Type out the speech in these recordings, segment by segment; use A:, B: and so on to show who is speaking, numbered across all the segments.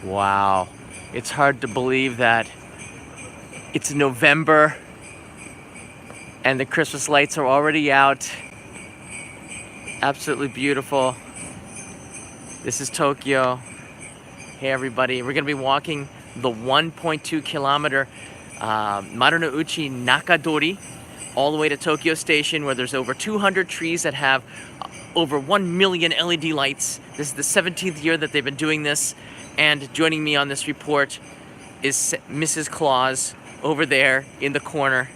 A: Wow. It's hard to believe that it's November and the Christmas lights are already out. Absolutely beautiful. This is Tokyo. Hey everybody, we're gonna be walking the 1.2 kilometer Marunouchi Nakadori all the way to Tokyo Station, where there's over 200 trees that have over 1 million LED lights. This is the 17th year that they've been doing this, and joining me on this report is Mrs. Claus over there in the corner.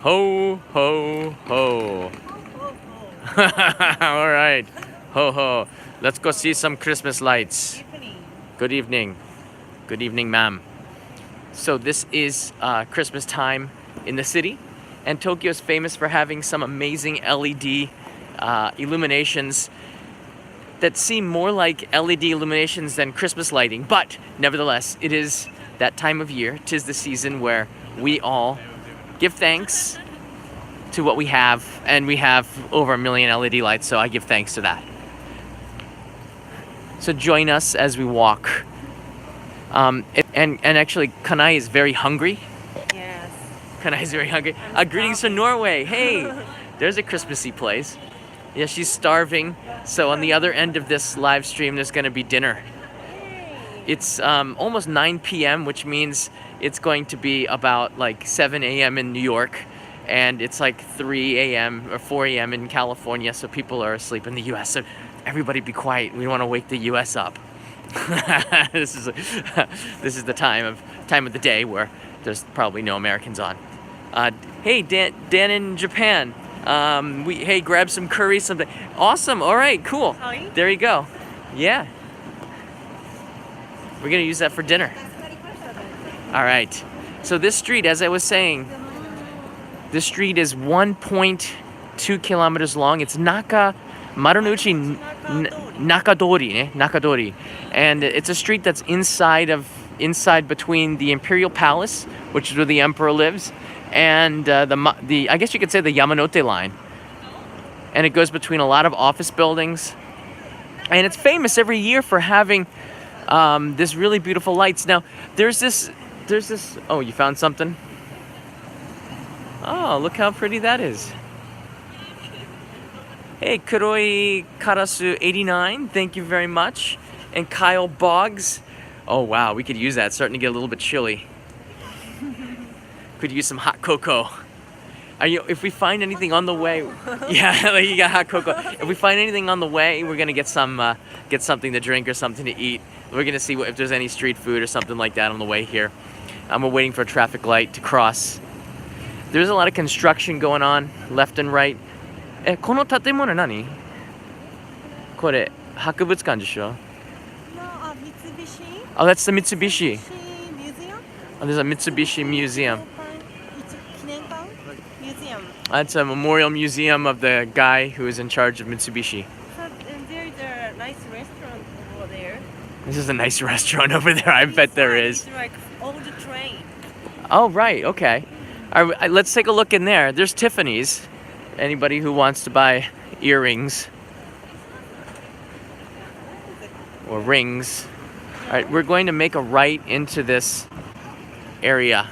A: Ho, ho, ho. All right. Ho, ho. Let's go see some Christmas lights. Good evening. Good evening, ma'am. So this is Christmas time in the city, and Tokyo is famous for having some amazing LED illuminations that seem more like LED illuminations than Christmas lighting. But nevertheless, it is that time of year. 'Tis the season where we all give thanks to what we have, and we have over 1 million LED lights, so I give thanks to that. So join us as we walk. And actually, Kanai is very hungry.
B: Yes.
A: Kanai is very hungry. Greetings from Norway. Hey, there's a Christmassy place. Yeah, she's starving. So on the other end of this live stream, there's going to be dinner. It's almost 9 p.m., which means it's going to be about like 7 a.m. in New York, and it's like 3 a.m. or 4 a.m. in California, so people are asleep in the U.S. So everybody be quiet. We don't want to wake the U.S. up. This is the time of the day where there's probably no Americans on. Hey, Dan in Japan. Hey, grab some curry, something. Awesome. All right, cool. There you go. Yeah. We're gonna use that for dinner. All right. So this street, as I was saying, this street is 1.2 kilometers long. It's Marunouchi Nakadori, and it's a street that's inside between the Imperial Palace, which is where the emperor lives, and the I guess you could say the Yamanote line, and it goes between a lot of office buildings, and it's famous every year for having this really beautiful lights. Now there's this. Oh, you found something? Oh, look how pretty that is. Hey, Kuroi Karasu 89, thank you very much. And Kyle Boggs. Oh wow, we could use that. It's starting to get a little bit chilly. Could use some hot cocoa. If we find anything on the way, yeah, like you got hot cocoa. If we find anything on the way, we're gonna get something to drink or something to eat. We're gonna see if there's any street food or something like that on the way here. We're waiting for a traffic light to cross. There's a lot of construction going on left and right. この建物何? これ博物館でしょ?
B: No, Mitsubishi.
A: Oh, that's the Mitsubishi.
B: Museum.
A: Oh, there's a Mitsubishi museum.
B: Museum.
A: That's a memorial museum of the guy who is in charge of Mitsubishi.
B: So, and there's a nice restaurant over there.
A: This is a nice restaurant over there. I bet there is.
B: It's like old train.
A: Oh, right. Okay. All right, let's take a look in there. There's Tiffany's. Anybody who wants to buy earrings or rings. All right, we're going to make a right into this area.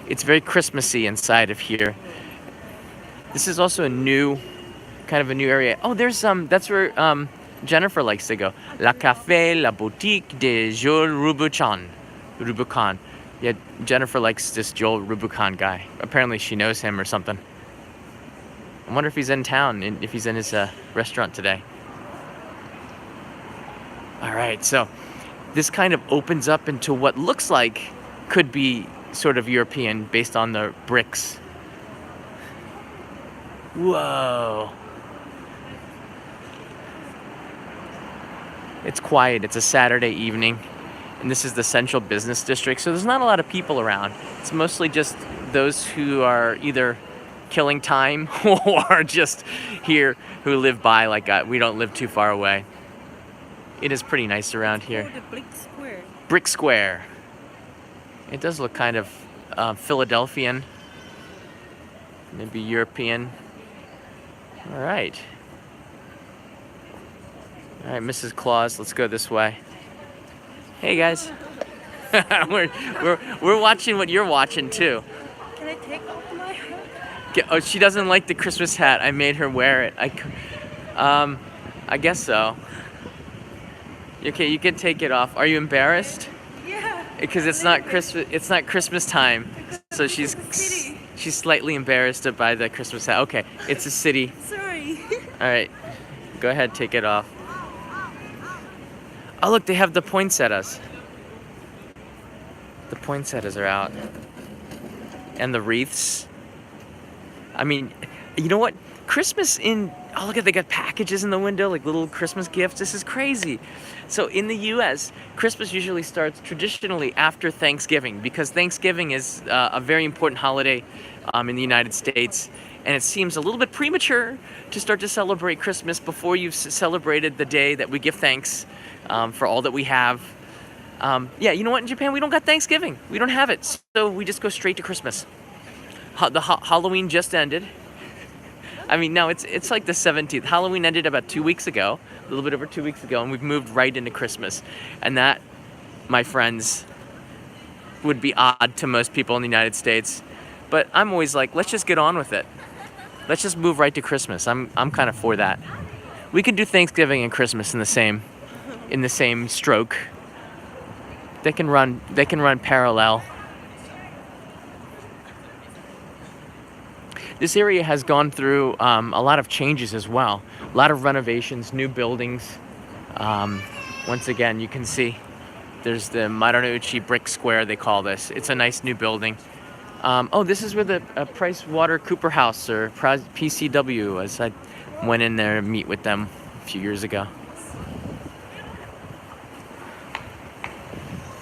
A: It's very Christmassy inside of here. This is also kind of a new area. Oh, there's that's where Jennifer likes to go. La Café, La Boutique de Jules Rubucan. Yeah, Jennifer likes this Joel Rubucan guy. Apparently she knows him or something. I wonder if he's in town, if he's in his restaurant today. All right, so this kind of opens up into what looks like could be sort of European based on the bricks. Whoa. It's quiet. It's a Saturday evening, and this is the central business district, so there's not a lot of people around. It's mostly just those who are either killing time or just here who live by. Like we don't live too far away. It is pretty nice around here.
B: The Brick Square.
A: Brick Square. It does look kind of Philadelphian, maybe European. All right. All right, Mrs. Claus, let's go this way. Hey guys. we're watching what you're watching too.
B: Can I take off my hat?
A: Oh, she doesn't like the Christmas hat. I made her wear it. I guess so. Okay, you can take it off. Are you embarrassed?
B: Yeah.
A: Because it's not Christmas. It's not Christmas time, so she's slightly embarrassed by the Christmas hat. Okay, it's a city.
B: Sorry.
A: All right, go ahead, take it off. Oh look, they have the poinsettias. The poinsettias are out, and the wreaths. I mean, you know what? Christmas in, oh look at, they got packages in the window, like little Christmas gifts. This is crazy. So in the US, Christmas usually starts traditionally after Thanksgiving, because Thanksgiving is a very important holiday in the United States. And it seems a little bit premature to start to celebrate Christmas before you've celebrated the day that we give thanks for all that we have. Yeah, you know what? In Japan, we don't got Thanksgiving. We don't have it. So we just go straight to Christmas. Halloween just ended. I mean, no, it's like the 17th. Halloween ended about 2 weeks ago, a little bit over 2 weeks ago, and we've moved right into Christmas. And that, my friends, would be odd to most people in the United States. But I'm always like, let's just get on with it. Let's just move right to Christmas. I'm kind of for that. We can do Thanksgiving and Christmas in the same stroke. They can run parallel. This area has gone through a lot of changes as well. A lot of renovations, new buildings. Once again, you can see there's the Marunouchi brick square, they call this. It's a nice new building. Oh, this is where the Price Water Cooper House, or PCW was. I went in there to meet with them a few years ago.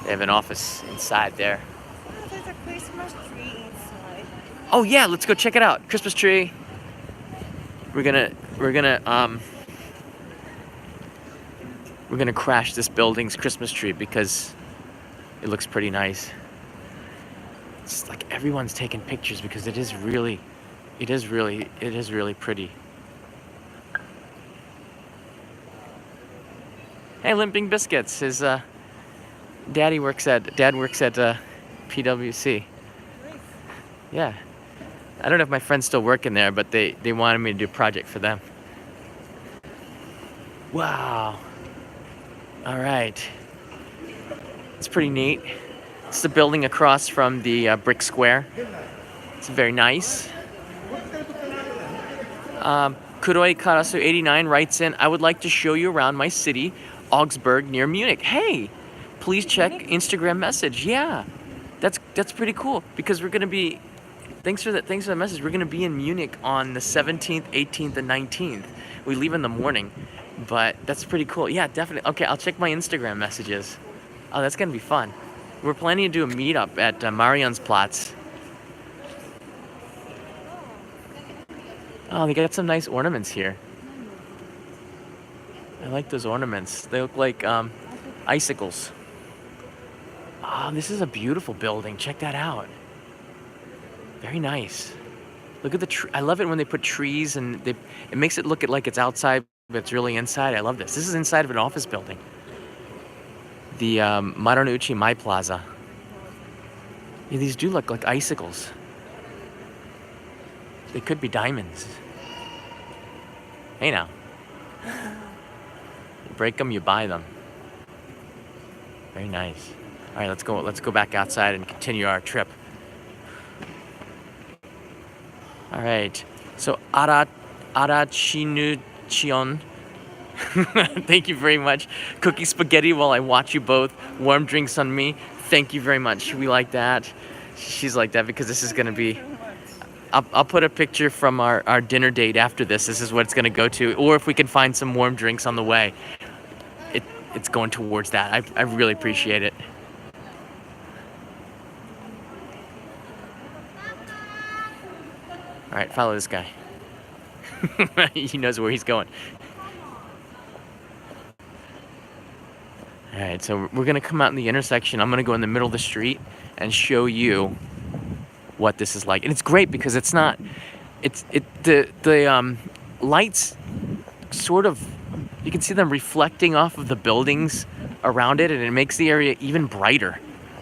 A: They have an office inside there.
B: Oh, there's a Christmas tree inside.
A: Oh yeah, let's go check it out. Christmas tree. We're gonna crash this building's Christmas tree because it looks pretty nice. It's like everyone's taking pictures because it is really pretty. Hey, Limping Biscuits. His dad works at PwC.
B: Nice.
A: Yeah. I don't know if my friend's still working there, but they wanted me to do a project for them. Wow. All right. It's pretty neat. It's the building across from the brick square. It's very nice. Kuroi Karasu 89 writes in, I would like to show you around my city, Augsburg, near Munich. Hey, please check Instagram message. Yeah, that's pretty cool, because we're gonna be, thanks for the message. We're gonna be in Munich on the 17th, 18th, and 19th. We leave in the morning, but that's pretty cool. Yeah, definitely. Okay, I'll check my Instagram messages. Oh, that's gonna be fun. We're planning to do a meetup at Mariansplatz. Oh, they got some nice ornaments here. I like those ornaments. They look like icicles. Oh, this is a beautiful building. Check that out. Very nice. Look at the tree. I love it when they put trees and it makes it look like it's outside, but it's really inside. I love this. This is inside of an office building. The Marunouchi Mai Plaza. Yeah, these do look like icicles. They could be diamonds. Hey now. You break them, you buy them. Very nice. All right, let's go back outside and continue our trip. All right. So Arachinuchion. Thank you very much. Cookie spaghetti while I watch you both. Warm drinks on me. Thank you very much. We like that. She's like that because this is going to be... I'll put a picture from our dinner date after this. This is what it's going to go to. Or if we can find some warm drinks on the way. It's going towards that. I really appreciate it. All right, follow this guy. He knows where he's going. All right, so we're gonna come out in the intersection. I'm gonna go in the middle of the street and show you what this is like. And it's great because it's not, the lights sort of, you can see them reflecting off of the buildings around it, and it makes the area even brighter.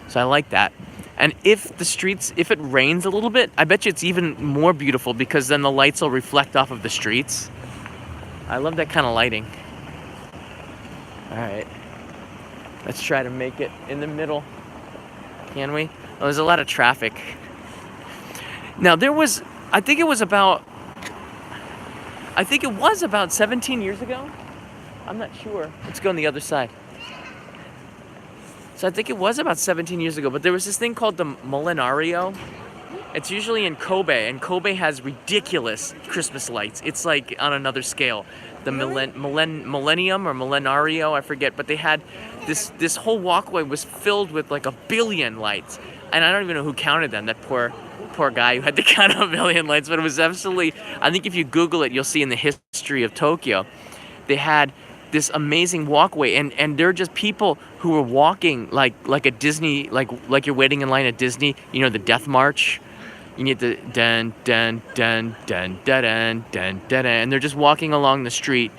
A: So I like that. And if it rains a little bit, I bet you it's even more beautiful because then the lights will reflect off of the streets. I love that kind of lighting. All right, let's try to make it in the middle. Can we? Oh, there's a lot of traffic. Now I think it was about 17 years ago. I'm not sure. Let's go on the other side. So I think it was about 17 years ago, but there was this thing called the Millenario. It's usually in Kobe, and Kobe has ridiculous Christmas lights. It's like on another scale. The Millennium or Millenario, I forget, but they had this whole walkway was filled with like 1 billion lights. And I don't even know who counted them, that poor guy who had to count 1 billion lights, but it was absolutely, I think if you Google it, you'll see in the history of Tokyo, they had this amazing walkway, and there are just people who were walking like a Disney, like you're waiting in line at Disney, you know, the Death March. You need the dun dun dun dun dun dun dun dun, and they're just walking along the street.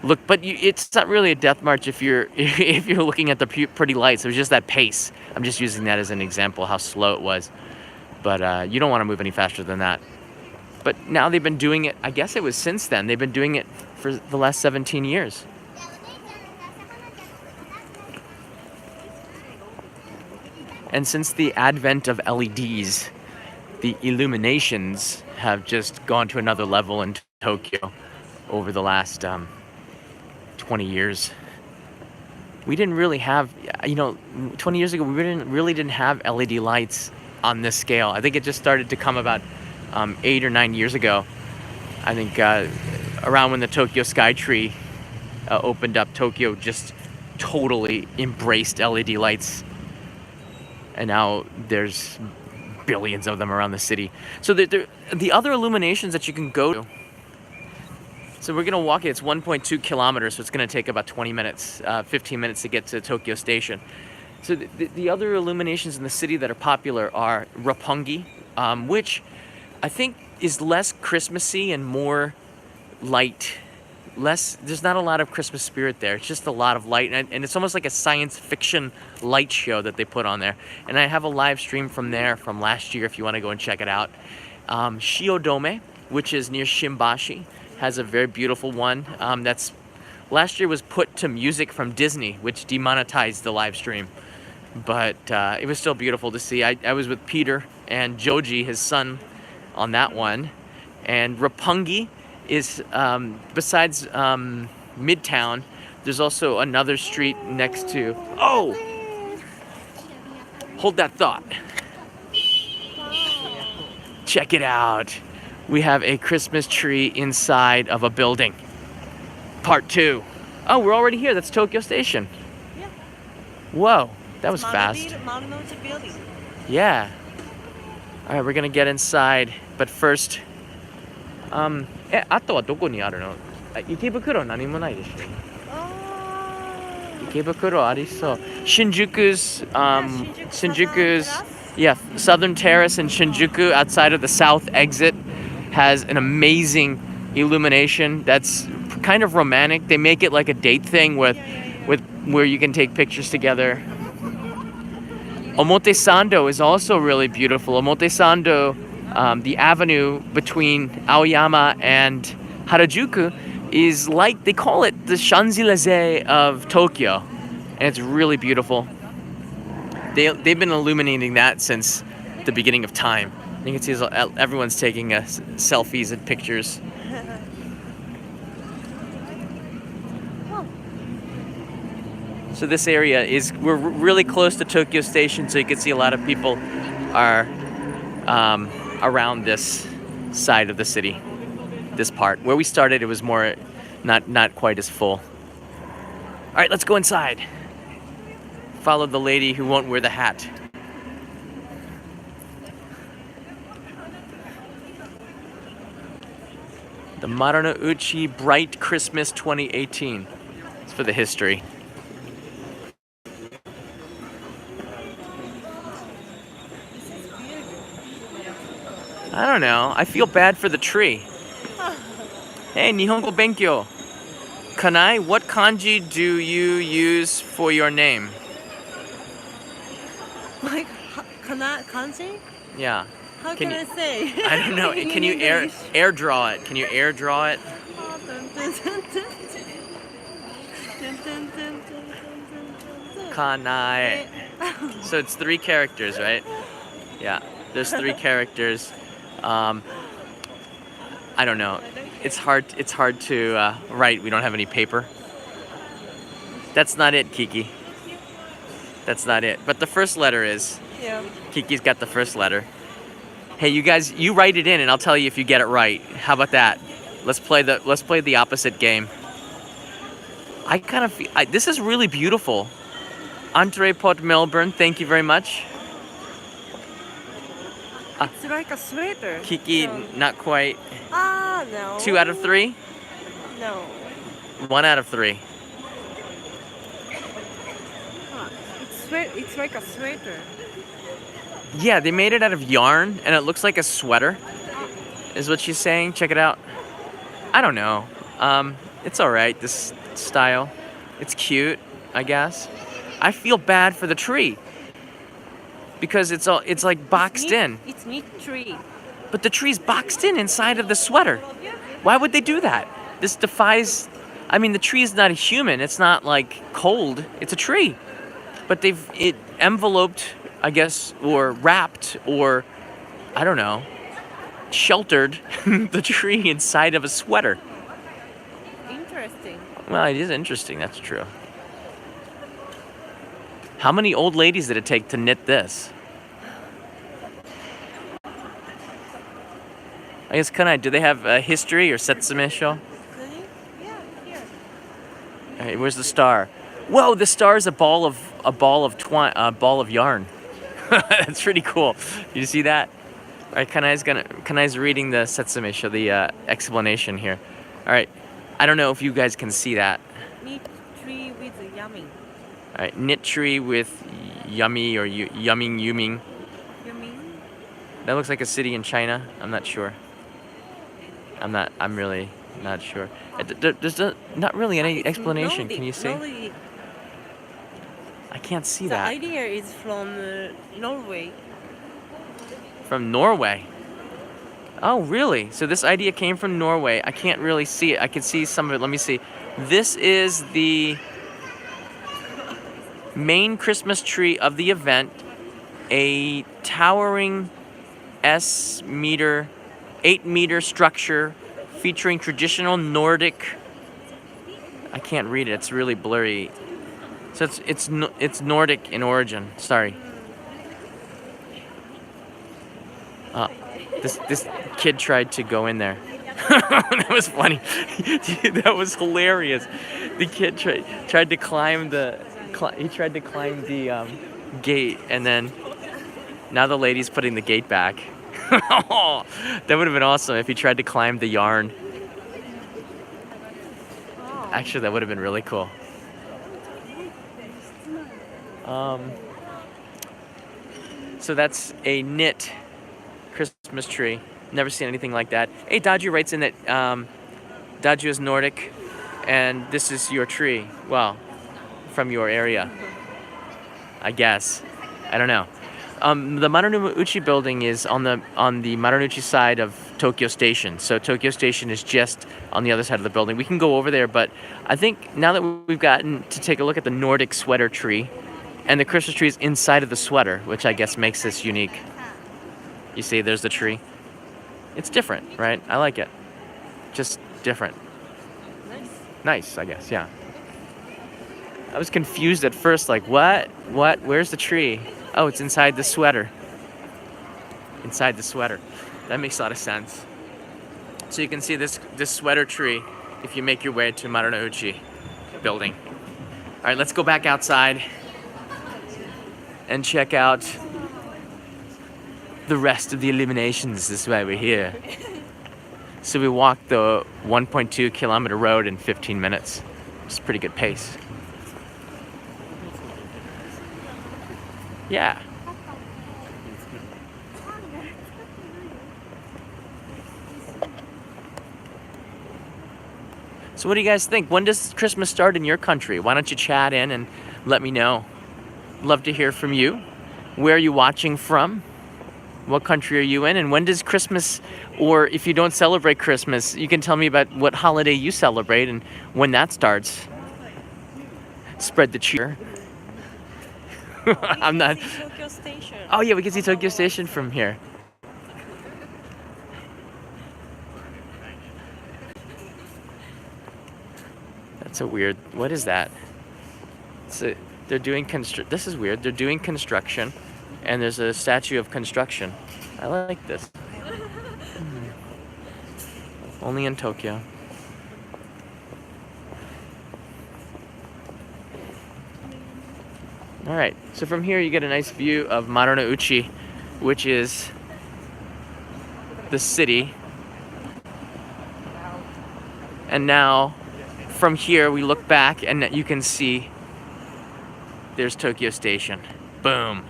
A: Look, but it's not really a death march if you're looking at the pretty lights. It was just that pace. I'm just using that as an example how slow it was. But you don't want to move any faster than that. But now they've been doing it. I guess it was since then. They've been doing it for the last 17 years. And since the advent of LEDs, the illuminations have just gone to another level in Tokyo over the last 20 years. We didn't really have, 20 years ago, we really didn't have LED lights on this scale. I think it just started to come about 8 or 9 years ago. I think around when the Tokyo Skytree opened up, Tokyo just totally embraced LED lights. And now there's billions of them around the city. So the other illuminations that you can go to. So we're gonna walk it. It's 1.2 kilometers, so it's gonna take about 20 minutes, 15 minutes to get to Tokyo Station. So the other illuminations in the city that are popular are Roppongi, which I think is less Christmassy and more light. There's not a lot of Christmas spirit there. It's just a lot of light, and it's almost like a science fiction light show that they put on there. And I have a live stream from there from last year if you want to go and check it out. Shiodome, which is near Shimbashi, has a very beautiful one. That's last year was put to music from Disney, which demonetized the live stream. But it was still beautiful to see. I was with Peter and Joji, his son, on that one. And Roppongi is, besides Midtown, there's also another street next to, hold that thought. Check it out. We have a Christmas tree inside of a building. Part 2. Oh, we're already here. That's Tokyo Station.
B: Yeah.
A: Whoa, that was fast.
B: Marunouchi building.
A: Yeah. All right, we're gonna get inside, but first, あとはどこにあるの？池袋何もないでしょ。池袋ありそう。Shinjuku's, Southern Terrace in Shinjuku outside of the south exit has an amazing illumination that's kind of romantic. They make it like a date thing with where you can take pictures together. Omotesando is also really beautiful. Omotesando, the avenue between Aoyama and Harajuku, is like, they call it the Champs-Élysées of Tokyo, and it's really beautiful. They've been illuminating that since the beginning of time. You can see everyone's taking selfies and pictures. So this area we're really close to Tokyo Station, so you can see a lot of people are around this side of the city, this part. Where we started, it was more, not quite as full. All right, let's go inside. Follow the lady who won't wear the hat. The Marunouchi Bright Christmas 2018. It's for the history. I don't know. I feel bad for the tree. Hey, Nihongo Benkyo. Kanai, what kanji do you use for your name?
B: Like, kanji?
A: Yeah.
B: How
A: Can
B: can
A: you-
B: I say?
A: I don't know.
B: In
A: Can you air
B: English?
A: draw it? Can you air draw it?
B: Oh, dun, dun, dun, dun, dun, dun, dun, dun, dun, dun.
A: Kanai.
B: Eh,
A: So it's 3 characters, right? Yeah. There's 3 characters. Um, I don't know. It's hard. It's hard to write. We don't have any paper. That's not it, Kiki. That's not it. But the first letter is.
B: Yeah.
A: Kiki's got the first letter. Hey, you guys, you write it in, and I'll tell you if you get it right. How about that? Let's play the opposite game. I kind of feel this is really beautiful. Andre Pot Melbourne, thank you very much.
B: It's like a sweater.
A: Kiki,
B: No.
A: not quite.
B: Ah, no.
A: 2 out of 3.
B: No.
A: 1 out of 3.
B: Ah, it's like a sweater.
A: Yeah, they made it out of yarn, and it looks like a sweater. Is what she's saying. Check it out. I don't know. It's all right. This style, it's cute, I guess. I feel bad for the tree because it's like boxed in.
B: It's neat tree.
A: But the tree's boxed in inside of the sweater. Why would they do that? This defies. I mean, the tree's not a human. It's not like cold. It's a tree. But they've enveloped, I guess, or wrapped, or I don't know, sheltered the tree inside of a sweater.
B: Interesting.
A: Well, it is interesting. That's true. How many old ladies did it take to knit this? I guess, do they have a history or setsume show?
B: Really? Yeah, here.
A: All right, where's the star? Whoa, the star is a ball of yarn. That's pretty cool. Did you see that? All right, Kanai's reading the setsume show, the explanation here. All right, I don't know if you guys can see that.
B: Neat tree with yummy.
A: All right, knit tree with yummy or yumming.
B: Yummy?
A: That looks like a city in China. I'm not sure. I'm really not sure. There's not really any explanation.
B: Nordic,
A: Can you see?
B: Nordic.
A: I can't see
B: The
A: that.
B: idea is from Norway.
A: From Norway. Oh, really? So this idea came from Norway. I can't really see it. I can see some of it. Let me see. This is the main Christmas tree of the event. A towering 8-meter structure featuring traditional Nordic. I can't read it. It's really blurry. So it's Nordic in origin. Sorry. This kid tried to go in there. That was funny. Dude, that was hilarious. The kid tried to climb the gate, and then now the lady's putting the gate back. That would have been awesome if he tried to climb the yarn. Actually, that would have been really cool. So that's a knit Christmas tree. Never seen anything like that. Hey, Daju writes in that Daju is Nordic, and this is your tree. Well, from your area, I guess. I don't know. The Marunouchi building is on the Marunouchi side of Tokyo Station. So Tokyo Station is just on the other side of the building. We can go over there, but I think now that we've gotten to take a look at the Nordic sweater tree, and the Christmas tree is inside of the sweater, which I guess makes this unique. You see, there's the tree. It's different, right? I like it. Just different. Nice, I guess, yeah. I was confused at first, like, what? Where's the tree? Oh, it's inside the sweater. Inside the sweater. That makes a lot of sense. So you can see this sweater tree if you make your way to Marunouchi building. All right, let's go back outside and check out the rest of the illuminations. This is why we're here. So we walked the 1.2 kilometer road in 15 minutes. It's a pretty good pace. Yeah. So what do you guys think? When does Christmas start in your country? Why don't you chat in and let me know. Love to hear from you. Where are you watching from? What country are you in? And when does Christmas, or if you don't celebrate Christmas, you can tell me about what holiday you celebrate and when that starts. Spread the cheer. I'm not.
B: Tokyo Station.
A: Oh yeah, we can see Tokyo Station from here. That's a weird. What is that? They're doing This is weird. They're doing construction, and there's a statue of construction. I like this. Only in Tokyo. All right. So from here, you get a nice view of Marunouchi, which is the city. And now, from here, we look back, and you can see there's Tokyo Station. Boom.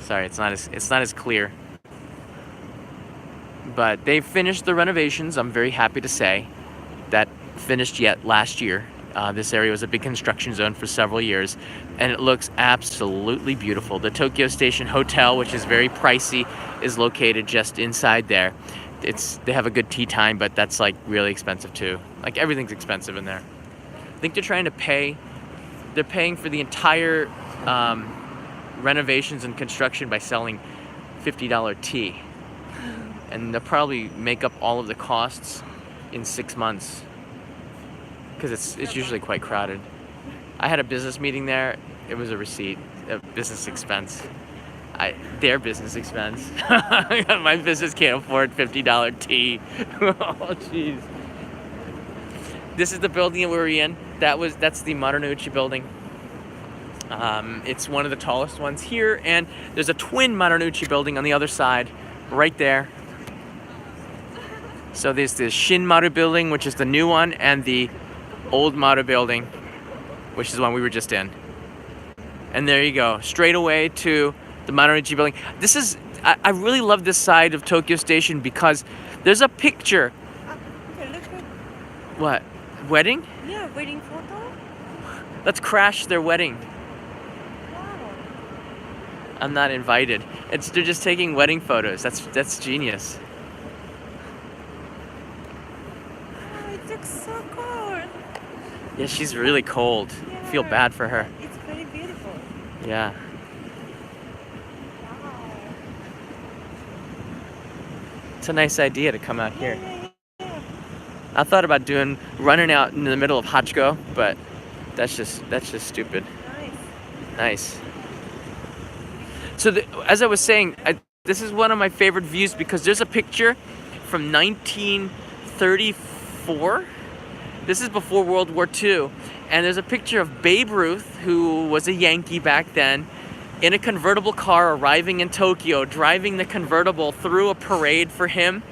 A: Sorry, it's not as clear. But they finished the renovations. I'm very happy to say that finished yet last year. This area was a big construction zone for several years, and it looks absolutely beautiful. The Tokyo Station Hotel, which is very pricey, is located just inside there. They have a good tea time, but that's like really expensive too. Like everything's expensive in there. I think they're paying for the entire renovations and construction by selling $50 tea. And they'll probably make up all of the costs in 6 months, because it's usually quite crowded. I had a business meeting there. It was a receipt, a business expense. Their business expense. My business can't afford $50 tea. Oh, jeez. This is the building that we were in. That's the Marunouchi building. It's one of the tallest ones here, and there's a twin Marunouchi building on the other side, right there. So there's the Shinmaru building, which is the new one, and the old Maru building, which is the one we were just in. And there you go, straight away to the Marunouchi building. I really love this side of Tokyo Station because there's a picture.
B: Okay, look at.
A: What? Wedding?
B: Yeah, wedding photo.
A: Let's crash their wedding.
B: Wow.
A: I'm not invited. They're just taking wedding photos. That's genius.
B: Oh, it looks so cool.
A: Yeah, she's really cold.
B: Yeah.
A: I feel bad for her.
B: It's very beautiful.
A: Yeah.
B: Wow.
A: It's a nice idea to come out here.
B: Yeah.
A: I thought about running out in the middle of Hachiko, but that's just stupid.
B: Nice.
A: Nice. So as I was saying, this is one of my favorite views because there's a picture from 1934. This is before World War II. And there's a picture of Babe Ruth, who was a Yankee back then, in a convertible car arriving in Tokyo, driving the convertible through a parade for him.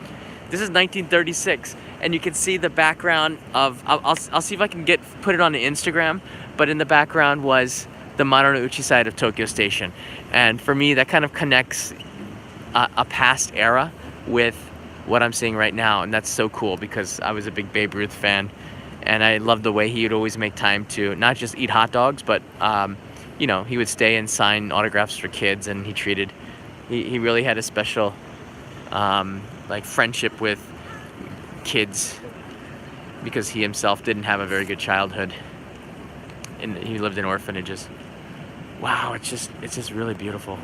A: This is 1936. And you can see the background of, I'll see if I can put it on the Instagram, but in the background was the Marunouchi side of Tokyo Station. And for me, that kind of connects a past era with what I'm seeing right now. And that's so cool because I was a big Babe Ruth fan. And I loved the way he would always make time to not just eat hot dogs, but, he would stay and sign autographs for kids. And he really had a special, friendship with kids because he himself didn't have a very good childhood. And he lived in orphanages. Wow, it's just really beautiful.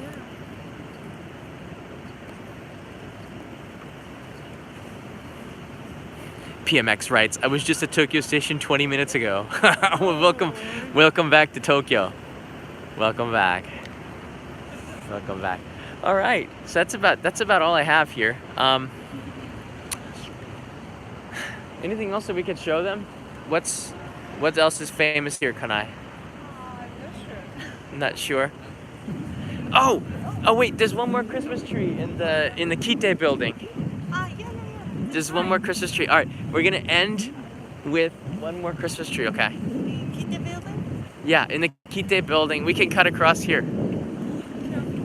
A: PMX writes, I was just at Tokyo Station 20 minutes ago. Welcome back to Tokyo. Welcome back. All right, so that's about all I have here. Anything else that we could show them? What else is famous here, Kanai? I'm not sure. Oh wait, there's one more Christmas tree in the KITTE building.
B: Yeah.
A: There's one more Christmas tree. All right, we're gonna end with one more Christmas tree, okay?
B: KITTE building?
A: Yeah, in the KITTE building. We can cut across here.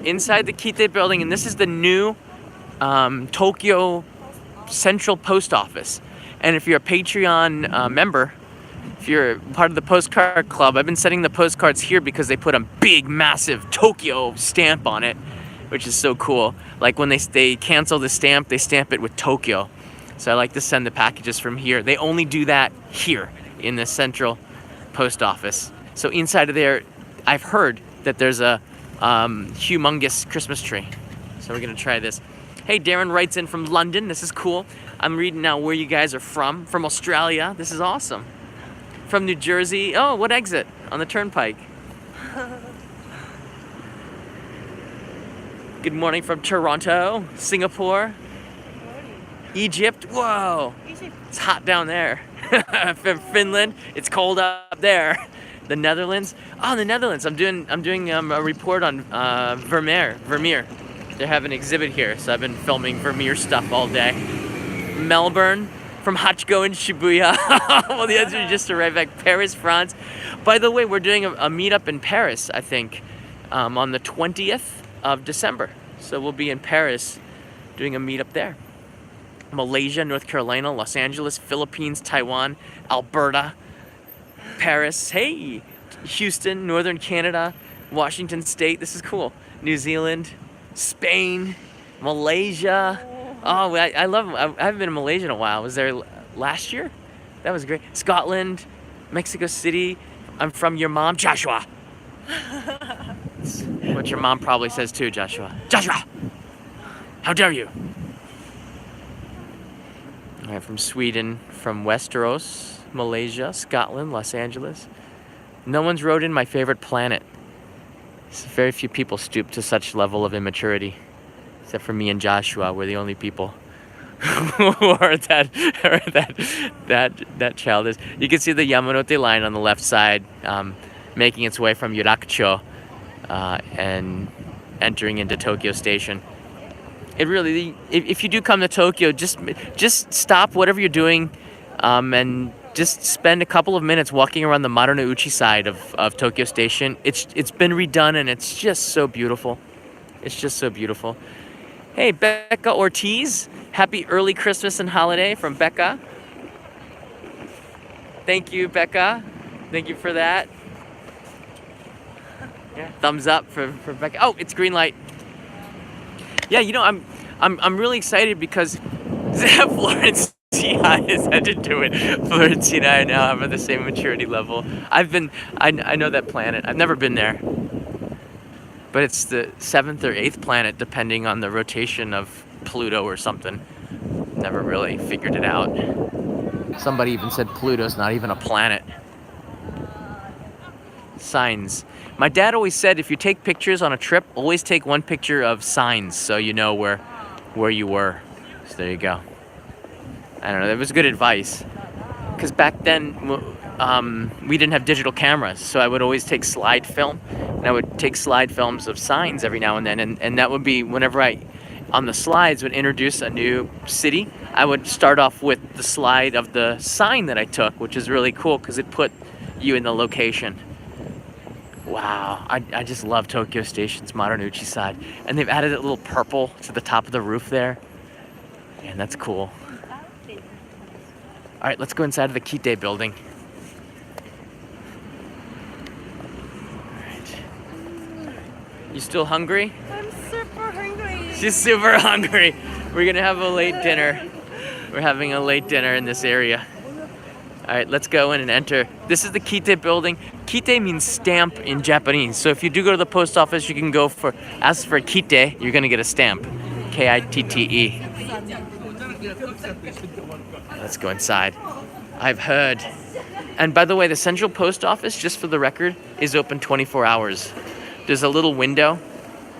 A: Inside the KITTE building, and this is the new Tokyo Central Post Office. And if you're a Patreon member, if you're part of the postcard club, I've been sending the postcards here because they put a big, massive Tokyo stamp on it, which is so cool. Like when they cancel the stamp, they stamp it with Tokyo. So I like to send the packages from here. They only do that here in the central post office. So inside of there, I've heard that there's a humongous Christmas tree. So we're gonna try this. Hey, Darren writes in from London. This is cool. I'm reading now where you guys are from. From Australia. This is awesome. From New Jersey. Oh, what exit? On the turnpike. Good morning from Toronto, Singapore, Egypt. Whoa, it's hot down there. From Finland, it's cold up there. The Netherlands. Oh, the Netherlands. I'm doing a report on Vermeer. They have an exhibit here, so I've been filming Vermeer stuff all day. Melbourne, from Hachiko in Shibuya. Well, the others are just arrived back. Paris, France. By the way, we're doing a meetup in Paris, I think, on the 20th of December. So we'll be in Paris doing a meetup there. Malaysia, North Carolina, Los Angeles, Philippines, Taiwan, Alberta, Paris, hey, Houston, Northern Canada, Washington State. This is cool. New Zealand, Spain, Malaysia. Oh, I love them. I haven't been to Malaysia in a while. I was there last year. That was great. Scotland, Mexico City. I'm from your mom, Joshua. What your mom probably says too, Joshua. Joshua! How dare you? I'm from Sweden, from Westeros, Malaysia, Scotland, Los Angeles. No one's wrote in my favorite planet. Very few people stoop to such level of immaturity. Except for me and Joshua, we're the only people who are that childish. You can see the Yamanote line on the left side, making its way from Yurakucho and entering into Tokyo Station. It really, if you do come to Tokyo, just stop whatever you're doing, and just spend a couple of minutes walking around the Marunouchi side of Tokyo Station. It's been redone and it's just so beautiful. It's just so beautiful. Hey, Becca Ortiz, happy early Christmas and holiday from Becca. Thank you, Becca. Thank you for that. Yeah, thumbs up for Becca. Oh, it's green light. Yeah, you know, I'm really excited because Florentina has had to do it. Florentina and I now have the same maturity level. I know that planet. I've never been there. But it's the 7th or 8th planet, depending on the rotation of Pluto or something. Never really figured it out. Somebody even said Pluto's not even a planet. Signs. My dad always said if you take pictures on a trip, always take one picture of signs so you know where you were. So there you go. I don't know, that was good advice. Because back then, we didn't have digital cameras, so I would always take slide film. And I would take slide films of signs every now and then. And that would be whenever I, on the slides, would introduce a new city, I would start off with the slide of the sign that I took, which is really cool because it put you in the location. Wow, I just love Tokyo Station's Marunouchi side. And they've added a little purple to the top of the roof there. And that's cool. All right, let's go inside of the KITTE building. All right. You still hungry?
B: I'm super hungry.
A: She's super hungry. We're gonna have a late dinner. We're having a late dinner in this area. All right, let's go in and enter. This is the KITTE building. KITTE means stamp in Japanese. So if you do go to the post office, you can ask for KITTE, you're gonna get a stamp. KITTE. Let's go inside. I've heard. And by the way, the central post office, just for the record, is open 24 hours. There's a little window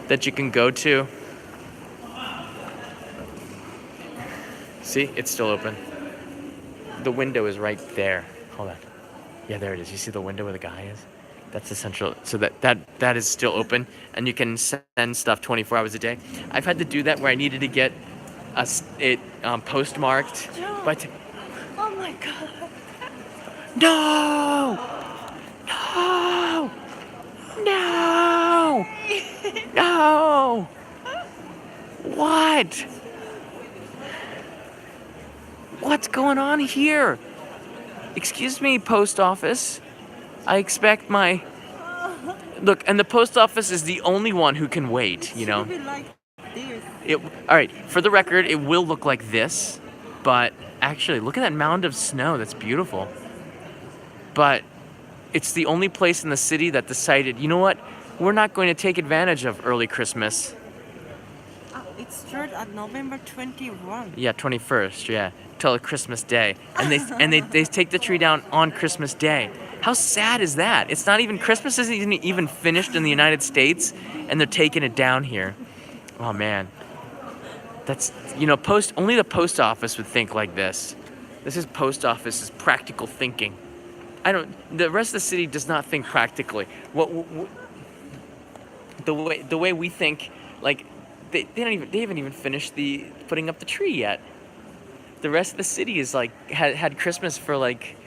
A: that you can go to. See, it's still open. The window is right there. Hold on. Yeah, there it is. You see the window where the guy is? That's the central. So that is still open, and you can send stuff 24 hours a day. I've had to do that where I needed to get it postmarked. But
B: Oh my god.
A: no, no, no, no. What? What's going on here? Excuse me, post office. I expect my... Look, and the post office is the only one who can wait, you know?
B: Should be like this.
A: All right, for the record, it will look like this, but actually, look at that mound of snow. That's beautiful. But it's the only place in the city that decided, you know what? We're not going to take advantage of early Christmas.
B: It starts at November 21.
A: Yeah, 21st, yeah, till Christmas Day. And they take the tree down on Christmas Day. How sad is that? It's not even, Christmas isn't even finished in the United States, and they're taking it down here. Oh man. That's, you know, only the post office would think like this. This is post office's practical thinking. The rest of the city does not think practically. The way we think, like, they haven't even finished putting up the tree yet. The rest of the city is like, had Christmas for like,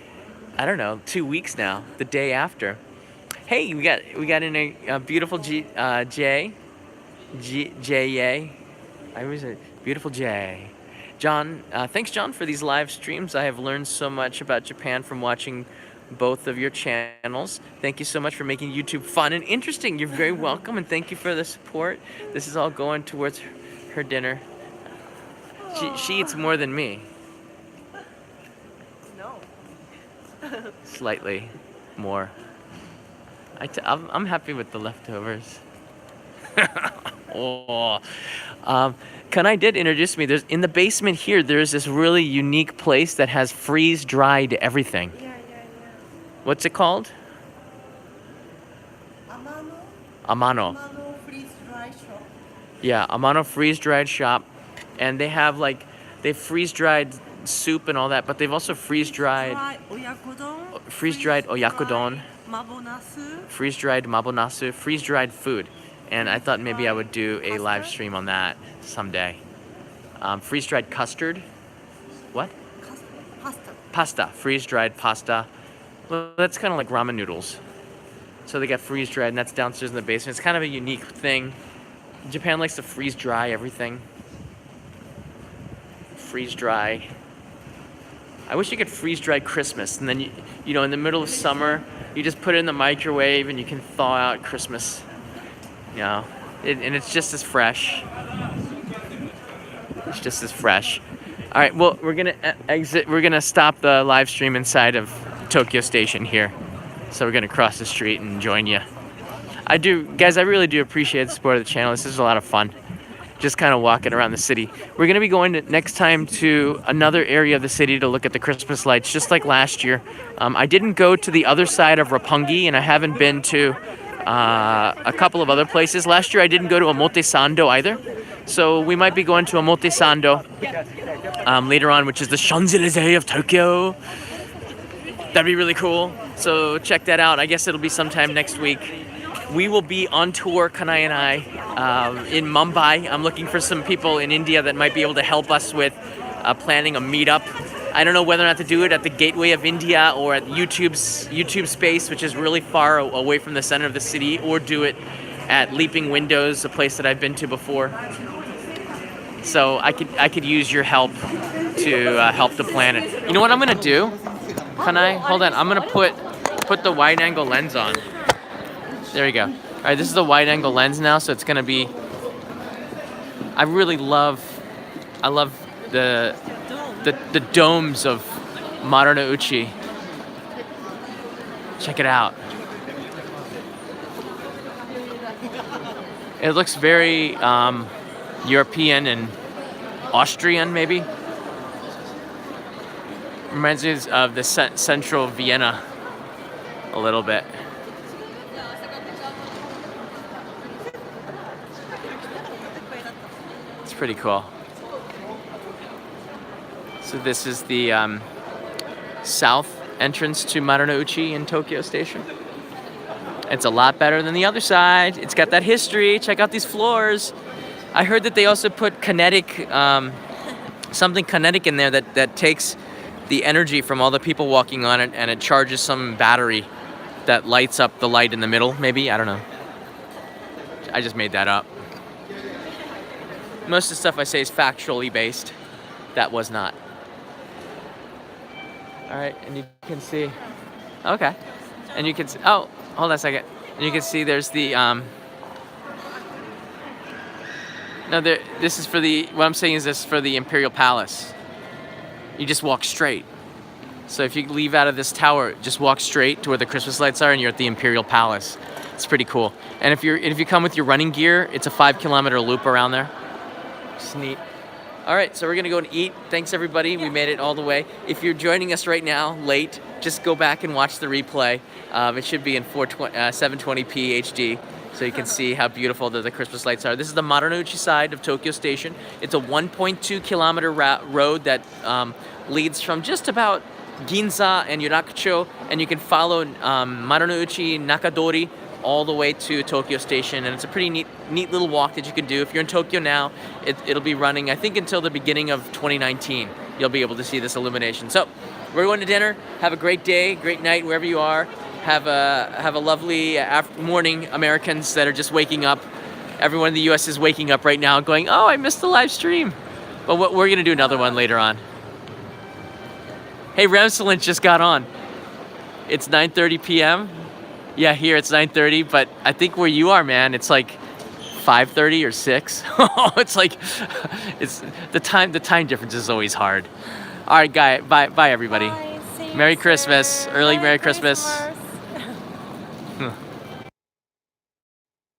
A: I don't know, 2 weeks now, the day after. Hey, we got in a beautiful J. I was a beautiful J. John, thanks John for these live streams. I have learned so much about Japan from watching both of your channels. Thank you so much for making YouTube fun and interesting. You're very welcome, and thank you for the support. This is all going towards her dinner. She eats more than me.
B: No.
A: Slightly more. I'm happy with the leftovers. Oh. Kanai did introduce me. In the basement here, there's this really unique place that has freeze-dried everything.
B: Yeah.
A: What's it called? Amano.
B: Amano freeze-dry shop.
A: Yeah, Amano freeze-dried shop. And they have freeze-dried soup and all that, but they've also freeze-dried oyakodon,
B: Mabonasu.
A: freeze-dried mabonasu, freeze-dried food. And I thought maybe I would do a live stream on that someday. Freeze-dried custard. What? Pasta. Freeze-dried pasta. Well, that's kind of like ramen noodles. So they got freeze-dried, and that's downstairs in the basement. It's kind of a unique thing. Japan likes to freeze-dry everything. Freeze-dry. I wish you could freeze-dry Christmas, and then you know, in the middle of summer, you just put it in the microwave, and you can thaw out Christmas. You know, and it's just as fresh. It's just as fresh. All right, well, we're gonna exit. We're gonna stop the live stream inside of Tokyo Station here. So we're gonna cross the street and join you. Guys, I really do appreciate the support of the channel. This is a lot of fun. Just kind of walking around the city. We're gonna be going next time to another area of the city to look at the Christmas lights, just like last year. I didn't go to the other side of Roppongi, and I haven't been to a couple of other places. Last year I didn't go to Omotesando either. So we might be going to Omotesando later on, which is the Champs-Élysées of Tokyo. That'd be really cool. So check that out. I guess it'll be sometime next week. We will be on tour, Kanai and I, in Mumbai. I'm looking for some people in India that might be able to help us with planning a meetup. I don't know whether or not to do it at the Gateway of India or at YouTube Space, which is really far away from the center of the city, or do it at Leaping Windows, a place that I've been to before. So I could use your help to help to plan it. You know what I'm gonna do? Hold on. I'm gonna put the wide angle lens on. There you go. All right, this is the wide angle lens now, so it's gonna be. I love the domes of Marunouchi. Check it out. It looks very European and Austrian, maybe. Reminds me of the central Vienna a little bit. It's pretty cool. So this is the south entrance to Marunouchi in Tokyo Station. It's a lot better than the other side. It's got that history. Check out these floors. I heard that they also put kinetic, something kinetic in there that takes the energy from all the people walking on it, and it charges some battery that lights up the light in the middle, maybe? I don't know. I just made that up. Most of the stuff I say is factually based. That was not. All right, and you can see. Okay, and you can see. Oh, hold on a second. And you can see there's the No, there. This is for the. What I'm saying is this is for the Imperial Palace. You just walk straight. So if you leave out of this tower, just walk straight to where the Christmas lights are, and you're at the Imperial Palace. It's pretty cool. And if you come with your running gear, it's a 5-kilometer loop around there. It's neat. All right, so we're gonna go and eat. Thanks everybody. We made it all the way. If you're joining us right now, late, just go back and watch the replay. It should be in 720p HD, so you can see how beautiful the Christmas lights are. This is the Marunouchi side of Tokyo Station. It's a 1.2-kilometer road that leads from just about Ginza and Yurakucho, and you can follow Marunouchi Nakadori all the way to Tokyo Station, and it's a pretty neat little walk that you can do. If you're in Tokyo now, it'll be running, I think, until the beginning of 2019. You'll be able to see this illumination. So we're going to dinner. Have a great day, great night wherever you are. Have a lovely morning, Americans that are just waking up. Everyone in the U.S. is waking up right now, going, "Oh, I missed the live stream." But we're going to do another one later on. Hey, Ramsalent just got on. It's 9:30 p.m. Yeah, here it's 9:30, but I think where you are, man, it's like 5:30 or 6. It's like it's the time difference is always hard. All right, bye everybody.
B: Bye. See you
A: Merry
B: soon.
A: Christmas. Early Merry Christmas.
B: Christmas.